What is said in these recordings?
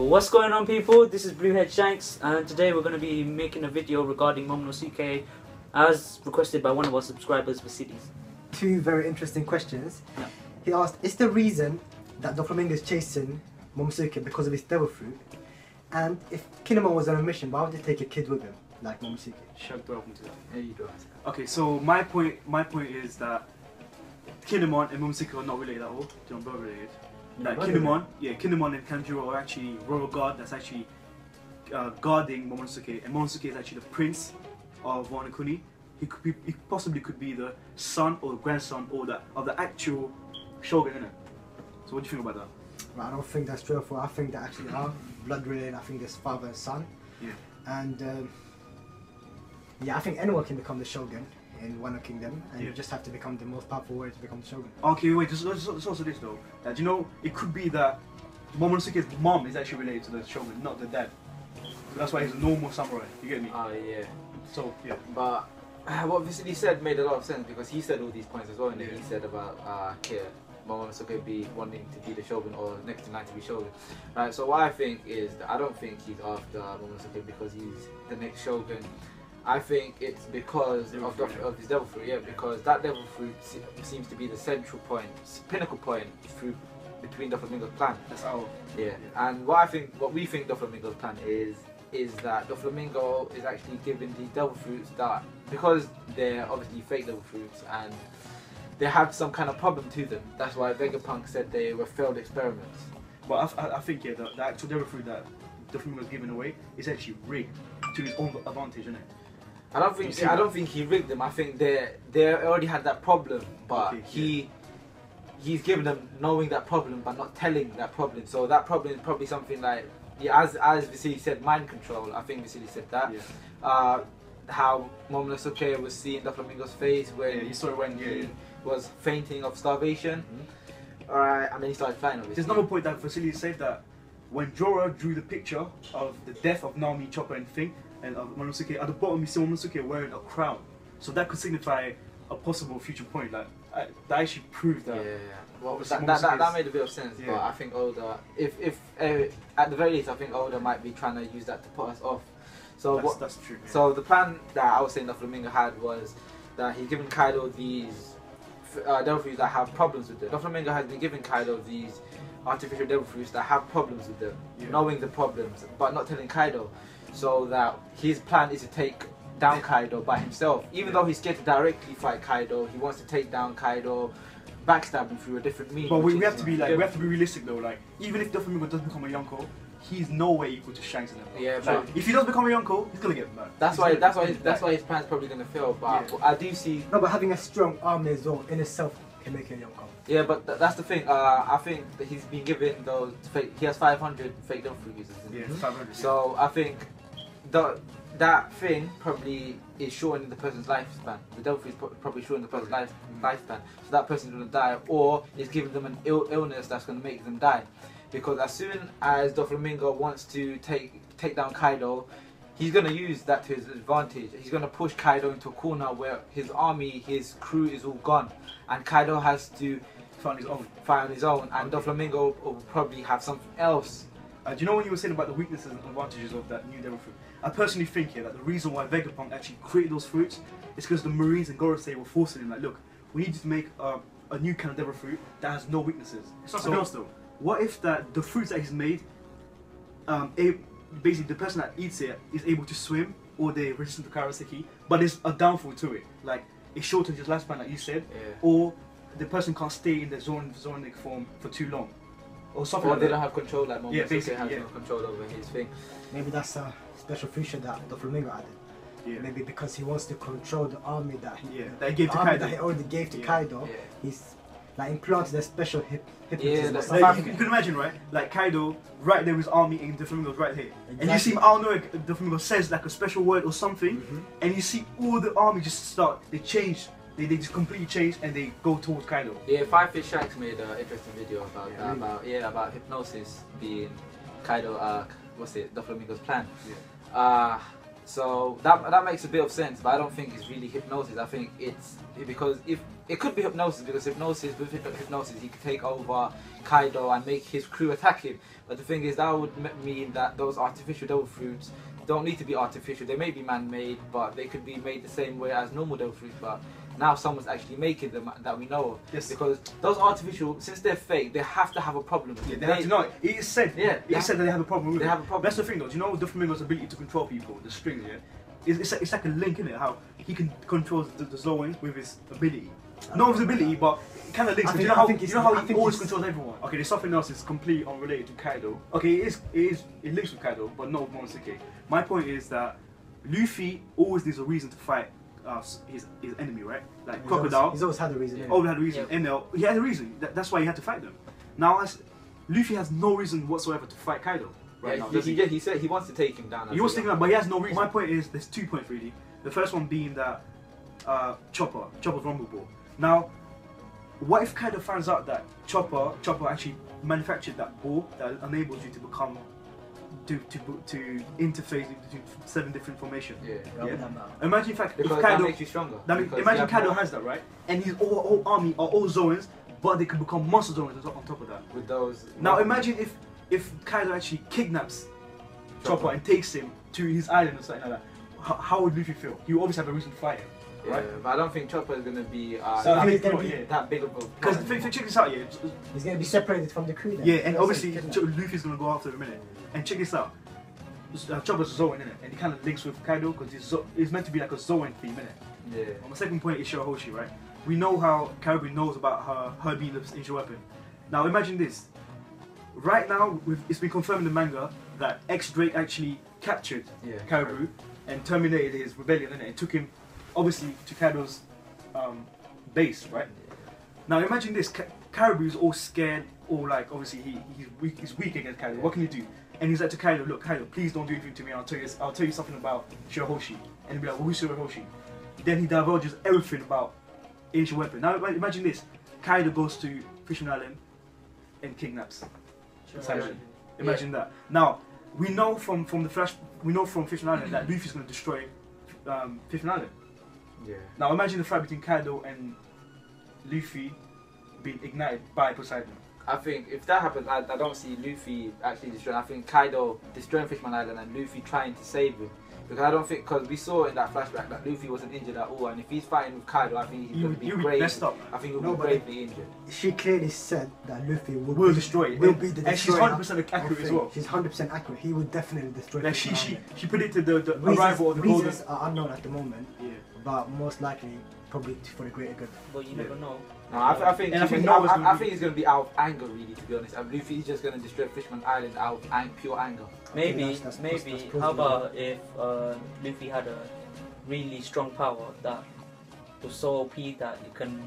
What's going on, people? This is blueHairedshanks, and today we're going to be making a video regarding Momonosuke as requested by one of our subscribers, Vasilis. Two very interesting questions. Yeah. He asked, is the reason that Doflamingo is chasing Momonosuke because of his devil fruit? And if Kinemon was on a mission, why would he take a kid with him, like Momonosuke? Shug, welcome to that. There you go. Okay, so my point is that Kinemon and Momonosuke are not related at all. They're not related. Like Kinemon and Kanjuro are actually royal guard that's actually guarding Momonosuke, and Momonosuke is actually the prince of Wano Kingdom. He possibly could be the son or the grandson or of the actual Shogun, innit? So what do you think about that? Well, I don't think that's true. I think they actually are blood related. I think there's father and son. Yeah. And yeah, I think anyone can become the Shogun in Wano Kingdom, and you just have to become the most powerful warrior to become the Shogun. Okay, wait, there's also this though. Do you know, it could be that Momonosuke's mom is actually related to the Shogun, not the dad. So that's why he's a normal samurai, you get me? Oh yeah. So, yeah. But what Vasily said made a lot of sense, because he said all these points as well, and he said about Momonosuke be wanting to be the Shogun, or next in line to be Shogun. Right, so what I think is that I don't think he's after Momonosuke because he's the next Shogun. I think it's because of his devil fruit, yeah, because that devil fruit seems to be the central point, pinnacle point between Doflamingo's plan. That's our And what we think Doflamingo's plan is that Doflamingo is actually giving these devil fruits that, because they're obviously fake devil fruits and they have some kind of problem to them. That's why Vegapunk said they were failed experiments. But I think the actual devil fruit that Doflamingo is giving away is actually rigged to his own advantage, isn't it? I don't think he rigged them. I think they already had that problem, but he's given them knowing that problem but not telling that problem. So that problem is probably something like, yeah, as Vasily said, mind control. I think Vasily said that. Yeah. How Momonosuke was seeing Doflamingo's face when he was fainting of starvation. Alright, and then he started flying. Obviously. There's another point that Vasily said that when Jorah drew the picture of the death of Nami, Chopper and Thing, and Momonosuke, at the bottom you see Momonosuke wearing a crown. So that could signify a possible future point. Like that actually proved that. Yeah. Well, that made a bit of sense. Yeah. But I think Oda, if at the very least, I think Oda might be trying to use that to put us off. So that's true. Yeah. So the plan that I was saying Doflamingo had was that he's given Kaido these devil fruits that have problems with them. Doflamingo has been giving Kaido these artificial devil fruits that have problems with them, knowing the problems, but not telling Kaido. So that his plan is to take down Kaido by himself. Even though he's scared to directly fight Kaido, he wants to take down Kaido, backstab him through a different means. But we have to be realistic though. Like, even if Doflamingo does become a yonko, he's no way equal to Shanks and them. Yeah, like, but if he does become a yonko, he's gonna get murdered. That's why his plan's probably gonna fail. But I do see. No, but having a strong army as well in itself can make a yonko. Yeah, but that's the thing. I think that he's been given those fake. He has 500 fake devil fruit users. Yeah, 500. So I think that thing probably is shortening the person's lifespan. The devil fruit is probably shortening the person's lifespan. So that person's going to die, or it's giving them an illness that's going to make them die. Because as soon as Doflamingo wants to take down Kaido, he's going to use that to his advantage. He's going to push Kaido into a corner where his army, his crew is all gone, and Kaido has to fight on his own. And Doflamingo will probably have something else. Do you know what you were saying about the weaknesses and advantages of that new devil fruit? I personally think here that the reason why Vegapunk actually created those fruits is because the Marines and Gorosei were forcing him, like, look, we need to make a new kind of devil fruit that has no weaknesses. It's something else though. What if the fruits that he's made, basically the person that eats it is able to swim, or they're resistant to Karaseki, but there's a downfall to it. Like, it shortens his lifespan, like you said, or the person can't stay in the zonic form for too long. Or something like they that. don't have control, like Momonosuke has no control over his thing. Maybe that's a special feature that Doflamingo added. Yeah. Maybe because he wants to control the army that he gave to Kaido. That he already gave to Kaido. He's like implanted a special hypnotism. Like, you can imagine, right? Like Kaido right there with his army and Doflamingo's right here. Exactly. And you see him, I don't know if Doflamingo says like a special word or something, and you see all the army just start, they change. They just completely change and they go towards Kaido. Yeah, Shanks made an interesting video about that, about hypnosis being Kaido, Doflamingo's plan. So that makes a bit of sense, but I don't think it's really hypnosis. I think it's because if it could be hypnosis, because with hypnosis he could take over Kaido and make his crew attack him. But the thing is, that would mean that those artificial devil fruits don't need to be artificial. They may be man-made, but they could be made the same way as normal devil fruits. But now someone's actually making them that we know of. Yes. Because those artificial, since they're fake, they have to have a problem. Yeah, they have to know it. It is said. Yeah, It is said that they have a problem with they it. have a problem. That's the thing, though. Do you know Doflamingo's ability to control people, the strings? Yeah, it's like a link, in it. How he can control the Zoans with his ability. Not with his ability, but it kind of links. You know how he always controls everyone. Okay, there's something else that's completely unrelated to Kaido. Okay, it links with Kaido, but not with Momonosuke. My point is that Luffy always needs a reason to fight his enemy, right? Like Crocodile. He's always had a reason. Yeah. Always had a reason. Yeah. ML, he had a reason. That's why he had to fight them. Now, Luffy has no reason whatsoever to fight Kaido right now. He said he wants to take him down. He wants to take him down, but he has no reason. My point is, there's 2 points really. The first one being that Chopper's vulnerable. Now, what if Kaido finds out that Chopper actually manufactured that ball that enables you to become to interface between 7 different formations? Yeah. Imagine in fact, Because if Kaido, that makes you stronger. imagine Kaido has that, right? And his whole army are all Zoans, but they can become monster Zoans on top of that. With those. Now imagine if Kaido actually kidnaps Chopper and takes him to his island or something like that. How would Luffy feel? He will always have a reason to fight him. Yeah, right? but I don't think Chopper is going to be that big of a... Because check this out, yeah. He's going to be separated from the crew then. Yeah, and obviously Luffy's going to go after in a minute. And check this out. Chopper's a Zoan, innit? And he kind of links with Kaido because he's meant to be like a Zoan theme, innit? Yeah. My second point is Shirahoshi, right? We know how Caribou knows about her being the ancient weapon. Now imagine this. Right now, it's been confirmed in the manga that X-Drake actually captured Caribou and terminated his rebellion, innit? And took him, obviously, to Kaido's base, right? Now imagine this. Caribou's all scared, or like, obviously he's weak against Kaido. What can you do? And he's like to Kaido, look, Kaido, please don't do anything to me. I'll tell you something about Shirahoshi. And he'll be like, well, who's Shirahoshi? Then he divulges everything about ancient weapon. Now imagine this. Kaido goes to Fishman Island and kidnaps Shay. Imagine that. Now we know from Fishman Island that Luffy's going to destroy Fishman Island. Yeah. Now imagine the fight between Kaido and Luffy being ignited by Poseidon. I think if that happens, I don't see Luffy actually destroying. I think Kaido destroying Fishman Island and Luffy trying to save him. Because I don't think, because we saw in that flashback that Luffy wasn't injured at all, and if he's fighting with Kaido, I think he's going to be brave. I think he'll be bravely injured. She clearly said that Luffy will destroy it. Will be the and she's 100% accurate as well. She's 100% accurate. He will definitely destroy it. Like she predicted the arrival of the golden. Reasons are unknown at the moment, but most likely probably for the greater good. But you never know. No, I think he's going to be out of anger, really, to be honest. And Luffy's just going to destroy Fishman Island out of pure anger. Maybe, how about if Luffy had a really strong power that was so OP that it can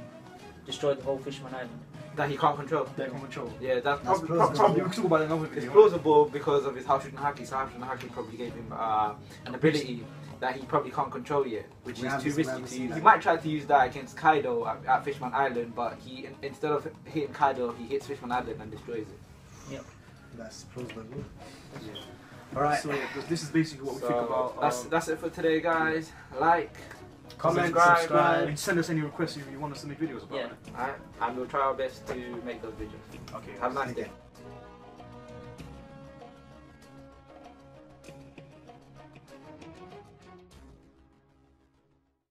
destroy the whole Fishman Island? That he can't control. They can control. Yeah, that's probably we can talk about it in another video. It's plausible because of his Haki. So Haki probably gave him an ability that he probably can't control yet, which is too risky to use. He might try to use that against Kaido at Fishman Island, but he instead of hitting Kaido, he hits Fishman Island and destroys it. Yep. That's plausible. Yeah. Alright. So this is basically what we think about. That's it for today, guys. Like, comment, subscribe, and send us any requests if you want us to make videos about it. Alright, and we'll try our best to make those videos. Okay. Have a nice day.